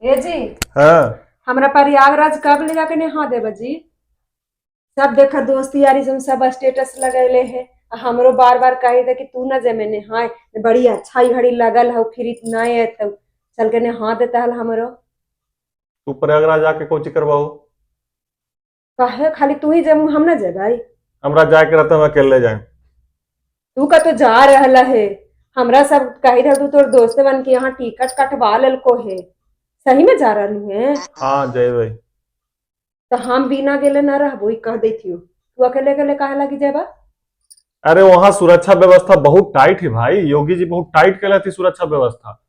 ए जी हाँ हमरा प्रयागराज कब ले जाके नहा देव जी। सब देखा दोस्ती यारी तुम सब स्टेटस लगेले है। हमरो बार बार कही दे कि तू न जमे नहाए। बड़ी अच्छा ही घड़ी लगल हो फिर इतना है तो चल के नहा देता हल हमरो। तू प्रयागराज जाके कोची करवाओ। कहे खाली तू ही जमू हम न जेबै। हमरा जाए के रहता हम अकेले जाए। तू का तो जा रहला है। हमरा सब कही रह तू तोर दोस्त बन के यहाँ टिकट कटवा लेलको है। सही में जा रहलू है। हाँ जेबै। तो हम बिना गेले न रहबो ई कह देती हो। तू अकेले अकेले काहे लगी जेबा। अरे वहाँ सुरक्षा व्यवस्था बहुत टाइट है भाई, योगी जी बहुत टाइट कर थी सुरक्षा व्यवस्था।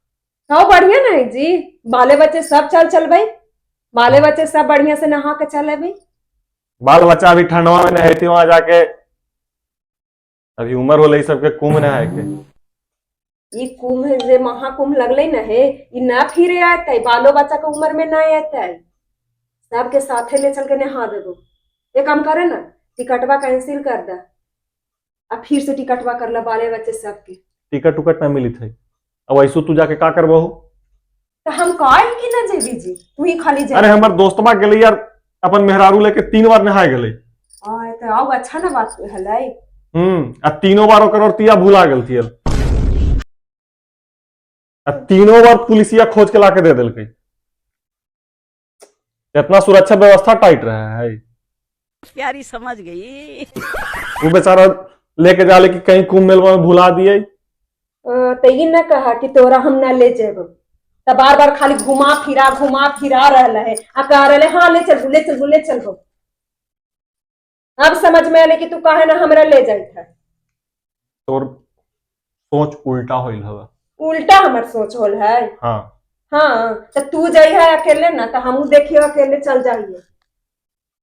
हाँ बढ़िया नहीं जी। बाले बच्चे सब चल भाई। बाले बच्चे सब बढ़िया से नहा के चले भाई। बाल बच्चा अभी ठंडवा में नहाती वहां जाके। अभी उम्र हो सबके कुंभ नहाए के। ई कुंभ जे महाकुंभ लगले न है ई ना फिरे आते बालो बच्चा के उम्र में ना आते। सबके साथे ले चल के नहा देबो। एक काम करे ना टिकटवा कैंसिल कर दे। अब फिर से टिकटवा कर ला बाले बच्चे सबके। टिकट उकट ना मिली थी। अब ऐसो तू जाके का करबहू। तो हम काहे की ना जेबी जी तू ही खाली जा। अरे हमार दोस्तवा गेले यार अपन मेहरारू लेके 3 बार नहाए गेले। तो आओ अच्छा ना बात हलाई। आ तीनों बार ओकर तिया भुला गेल थी। तीनों बार पुलिसिया खोज के लाके दे दिलके। इतना सुरक्षा व्यवस्था टाइट रहा है। प्यारी समझ गई। वो बेचारा लेके जाले कि कहीं कुंभ मेलवा में भुला दिए। तो ये न कहा कि तोरा हम ना ले जेब। तो बार बार खाली घुमा फिरा रहला है। आ कह रहे हाँ ले चल गो। अब समझ में आले कि तू काहे ना हमरा ले जाइत है। तोर सोच उल्टा होइल हवा। उल्टा हमर सोच होल है। हाँ हाँ तो तू जाइ है अकेले ना तो हमू देखियो अकेले चल जाइए।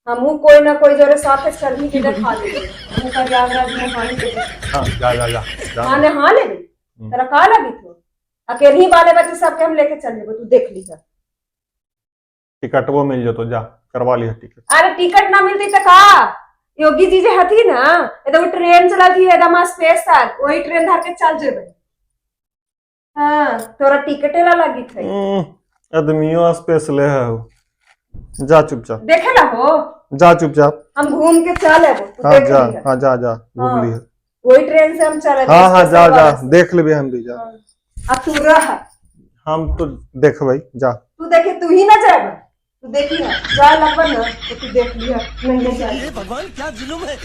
हमू कोई ना कोई जोरे साथे चल ही के खा लेंगे। हमू का प्रयागराज में पानी के। हाँ जा हाँ नहा ले तेरा का लगी तो अकेले ही बाले बच्चे सबके हम लेके चल लेबो तू देख लीजा। टिकट वो मिल जातो जा करवा लिया टिकट। अरे टिकट ना मिलती तो का योगी जी जे हथी ना वो ट्रेन चलती है एकदम स्पेशल वही ट्रेन धर के चल जेबे। हाँ तोरा टिकटे ला लगी थे। आदमियों स्पेशल है। जा चुपचाप देखे ला हो। जा चुपचाप हम घूम के चल आबो तू हाँ देख जा लीहा। हाँ जा घूम लिया। वही ट्रेन से हम चले। हाँ जा देख लेबे हम भी जा। अब तू रह। हम तो देखबै जा। तू देखे तू ही ना जाएगा तू देखिए जा लगभग ना तो तू देख लिया नहीं जाए। भगवान क्या जुलुम है।